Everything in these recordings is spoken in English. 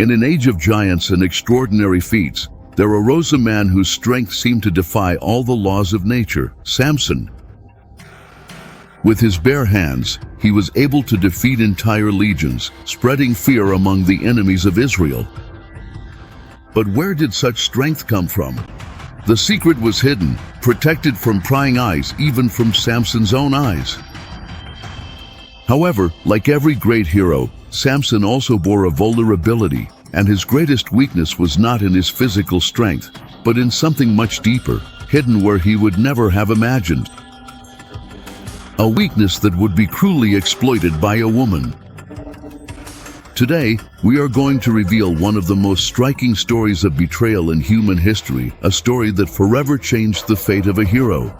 In an age of giants and extraordinary feats, there arose a man whose strength seemed to defy all the laws of nature, Samson. With his bare hands, he was able to defeat entire legions, spreading fear among the enemies of Israel. But where did such strength come from? The secret was hidden, protected from prying eyes, even from Samson's own eyes. However, like every great hero, Samson also bore a vulnerability, and his greatest weakness was not in his physical strength, but in something much deeper, hidden where he would never have imagined. A weakness that would be cruelly exploited by a woman. Today, we are going to reveal one of the most striking stories of betrayal in human history, a story that forever changed the fate of a hero.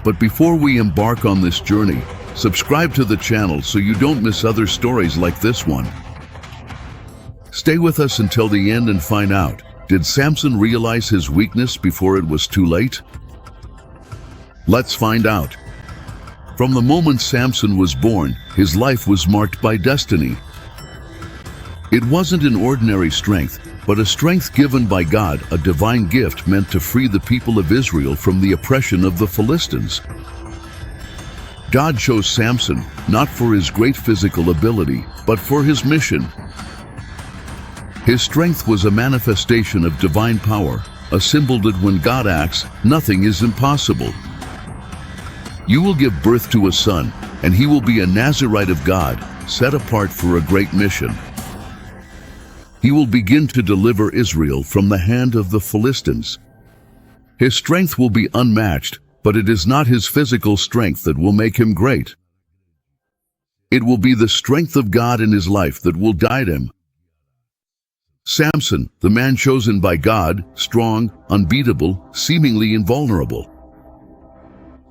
But before we embark on this journey, subscribe to the channel so you don't miss other stories like this one. Stay with us until the end and find out, did Samson realize his weakness before it was too late? Let's find out. From the moment Samson was born, his life was marked by destiny. It wasn't an ordinary strength, but a strength given by God, a divine gift meant to free the people of Israel from the oppression of the Philistines. God chose Samson, not for his great physical ability, but for his mission. His strength was a manifestation of divine power, a symbol that when God acts, nothing is impossible. You will give birth to a son, and he will be a Nazirite of God, set apart for a great mission. He will begin to deliver Israel from the hand of the Philistines. His strength will be unmatched, but it is not his physical strength that will make him great. It will be the strength of God in his life that will guide him. Samson, the man chosen by God, strong, unbeatable, seemingly invulnerable.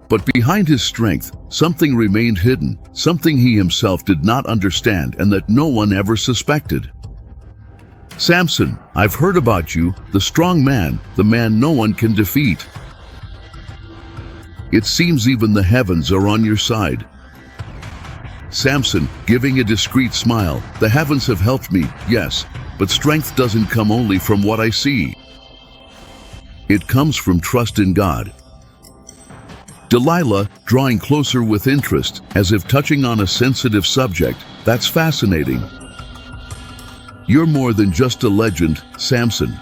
But behind his strength, something remained hidden, something he himself did not understand and that no one ever suspected. Samson, I've heard about you, the strong man, the man no one can defeat. It seems even the heavens are on your side. Samson, giving a discreet smile, the heavens have helped me, yes, but strength doesn't come only from what I see. It comes from trust in God. Delilah, drawing closer with interest, as if touching on a sensitive subject, that's fascinating. You're more than just a legend, Samson.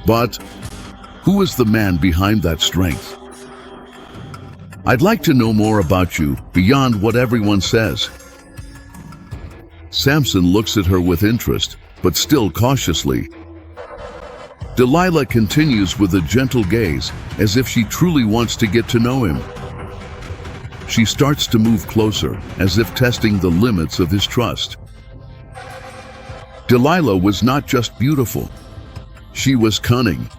But who is the man behind that strength? I'd like to know more about you, beyond what everyone says. Samson looks at her with interest, but still cautiously. Delilah continues with a gentle gaze, as if she truly wants to get to know him. She starts to move closer, as if testing the limits of his trust. Delilah was not just beautiful. She was cunning.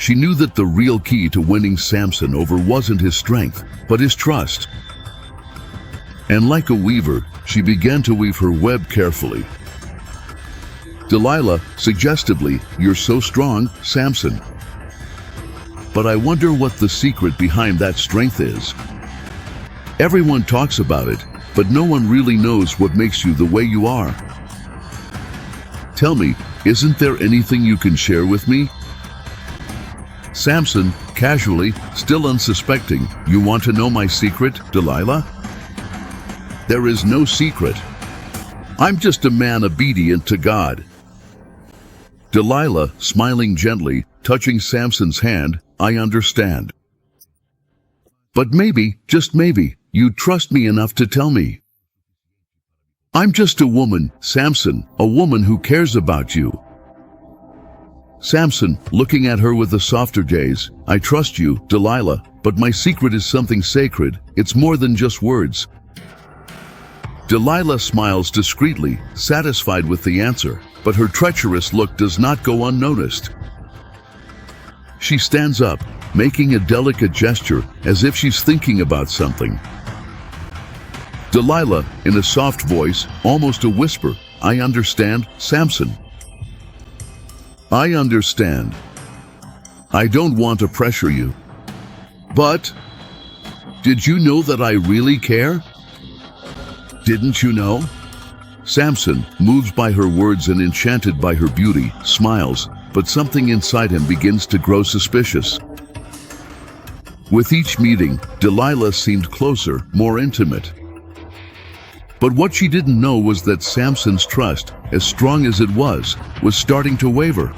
She knew that the real key to winning Samson over wasn't his strength, but his trust. And like a weaver, she began to weave her web carefully. Delilah, suggestively, you're so strong, Samson. But I wonder what the secret behind that strength is. Everyone talks about it, but no one really knows what makes you the way you are. Tell me, isn't there anything you can share with me? Samson, casually, still unsuspecting, you want to know my secret, Delilah? There is no secret. I'm just a man obedient to God. Delilah, smiling gently, touching Samson's hand, I understand. But maybe, just maybe, you trust me enough to tell me. I'm just a woman, Samson, a woman who cares about you. Samson, looking at her with a softer gaze, I trust you, Delilah, but my secret is something sacred, it's more than just words. Delilah smiles discreetly, satisfied with the answer, but her treacherous look does not go unnoticed. She stands up, making a delicate gesture as if she's thinking about something. Delilah, in a soft voice, almost a whisper, I understand, Samson. I understand. I don't want to pressure you. But, did you know that I really care? Didn't you know? Samson, moved by her words and enchanted by her beauty, smiles, but something inside him begins to grow suspicious. With each meeting, Delilah seemed closer, more intimate. But what she didn't know was that Samson's trust, as strong as it was starting to waver.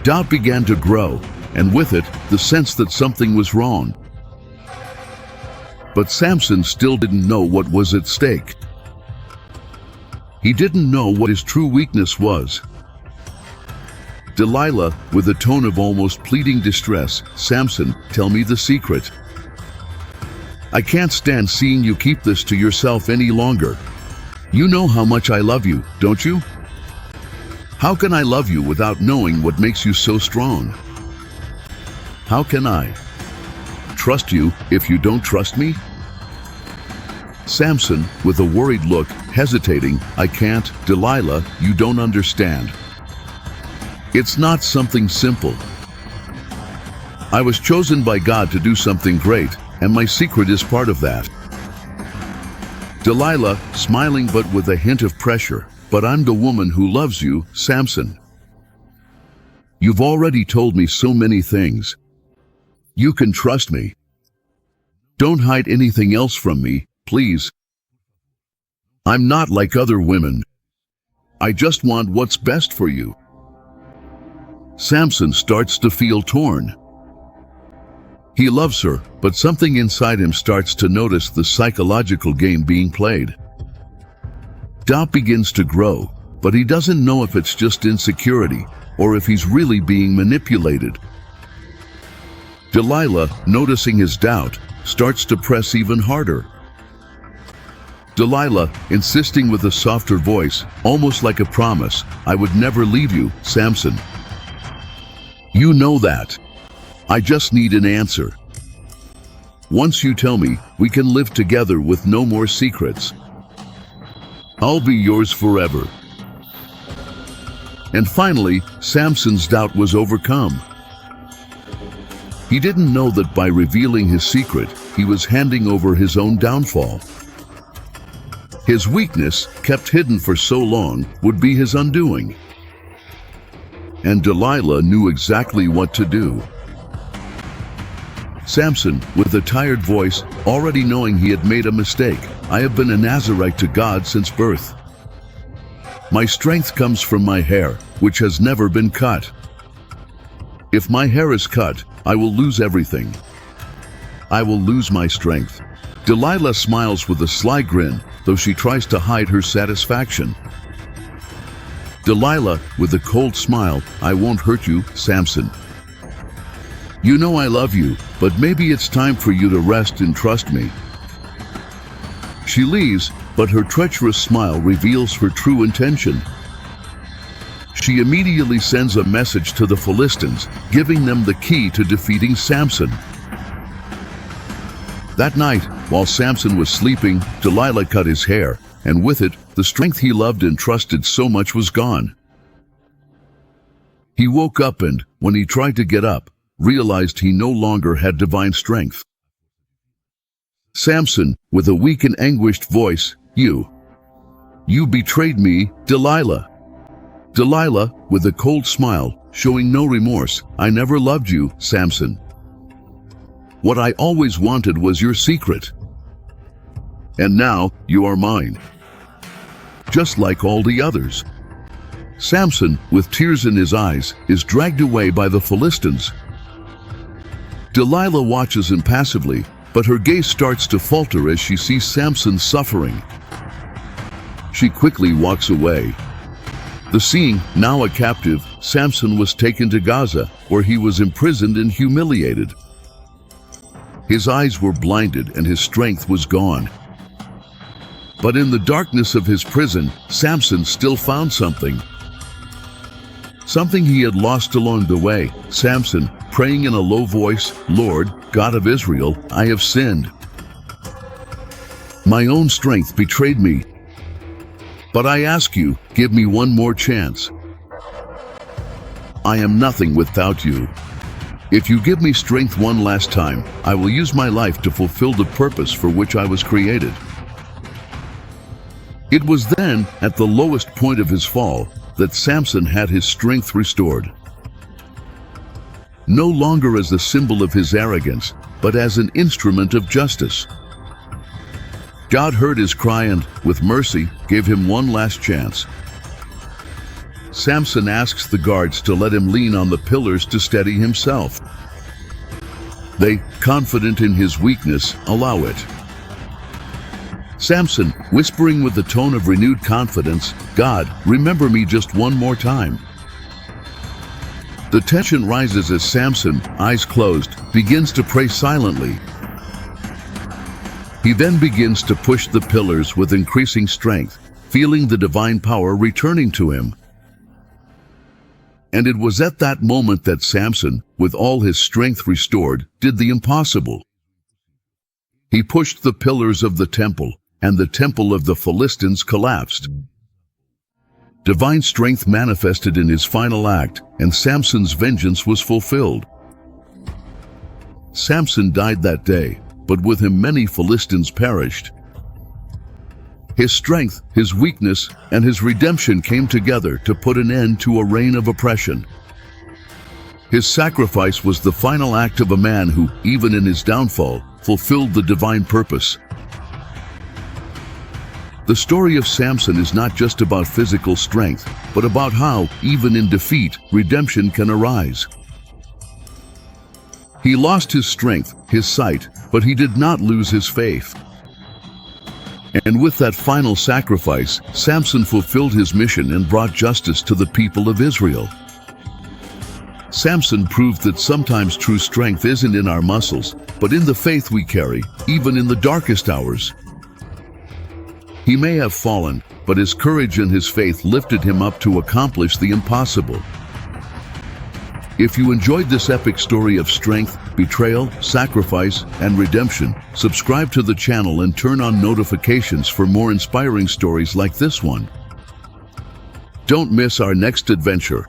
Doubt began to grow, and with it, the sense that something was wrong. But Samson still didn't know what was at stake. He didn't know what his true weakness was. Delilah, with a tone of almost pleading distress, "Samson, tell me the secret. I can't stand seeing you keep this to yourself any longer. You know how much I love you, don't you? How can I love you without knowing what makes you so strong? How can I trust you if you don't trust me?" Samson, with a worried look, hesitating, "I can't, Delilah, you don't understand. It's not something simple. I was chosen by God to do something great, and my secret is part of that." Delilah, smiling but with a hint of pressure, "But I'm the woman who loves you, Samson. You've already told me so many things. You can trust me. Don't hide anything else from me, please. I'm not like other women. I just want what's best for you." Samson starts to feel torn. He loves her, but something inside him starts to notice the psychological game being played. Doubt begins to grow, but he doesn't know if it's just insecurity or if he's really being manipulated. Delilah, noticing his doubt, starts to press even harder. Delilah, insisting with a softer voice, almost like a promise, "I would never leave you, Samson. You know that. I just need an answer. Once you tell me, we can live together with no more secrets. I'll be yours forever." And finally, Samson's doubt was overcome. He didn't know that by revealing his secret, he was handing over his own downfall. His weakness, kept hidden for so long, would be his undoing. And Delilah knew exactly what to do. Samson, with a tired voice, already knowing he had made a mistake, "I have been a Nazirite to God since birth. My strength comes from my hair, which has never been cut. If my hair is cut, I will lose everything. I will lose my strength." Delilah smiles with a sly grin, though she tries to hide her satisfaction. Delilah, with a cold smile, "I won't hurt you, Samson. You know I love you, but maybe it's time for you to rest and trust me." She leaves, but her treacherous smile reveals her true intention. She immediately sends a message to the Philistines, giving them the key to defeating Samson. That night, while Samson was sleeping, Delilah cut his hair, and with it, the strength he loved and trusted so much was gone. He woke up and, when he tried to get up, realized he no longer had divine strength. Samson, with a weak and anguished voice, You betrayed me, Delilah." Delilah, with a cold smile, showing no remorse, "I never loved you, Samson. What I always wanted was your secret. And now, you are mine. Just like all the others." Samson, with tears in his eyes, is dragged away by the Philistines. Delilah watches impassively, but her gaze starts to falter as she sees Samson suffering. She quickly walks away. The scene, now a captive, Samson was taken to Gaza, where he was imprisoned and humiliated. His eyes were blinded and his strength was gone. But in the darkness of his prison, Samson still found something. Something he had lost along the way. Samson, praying in a low voice, "Lord, God of Israel, I have sinned. My own strength betrayed me. But I ask you, give me one more chance. I am nothing without you. If you give me strength one last time, I will use my life to fulfill the purpose for which I was created." It was then, at the lowest point of his fall, that Samson had his strength restored. No longer as the symbol of his arrogance, but as an instrument of justice. God heard his cry and, with mercy, gave him one last chance. Samson asks the guards to let him lean on the pillars to steady himself. They, confident in his weakness, allow it. Samson, whispering with the tone of renewed confidence, "God, remember me just one more time." The tension rises as Samson, eyes closed, begins to pray silently. He then begins to push the pillars with increasing strength, feeling the divine power returning to him. And it was at that moment that Samson, with all his strength restored, did the impossible. He pushed the pillars of the temple, and the temple of the Philistines collapsed. Divine strength manifested in his final act, and Samson's vengeance was fulfilled. Samson died that day, but with him many Philistines perished. His strength, his weakness, and his redemption came together to put an end to a reign of oppression. His sacrifice was the final act of a man who, even in his downfall, fulfilled the divine purpose. The story of Samson is not just about physical strength, but about how, even in defeat, redemption can arise. He lost his strength, his sight, but he did not lose his faith. And with that final sacrifice, Samson fulfilled his mission and brought justice to the people of Israel. Samson proved that sometimes true strength isn't in our muscles, but in the faith we carry, even in the darkest hours. He may have fallen, but his courage and his faith lifted him up to accomplish the impossible. If you enjoyed this epic story of strength, betrayal, sacrifice, and redemption, subscribe to the channel and turn on notifications for more inspiring stories like this one. Don't miss our next adventure.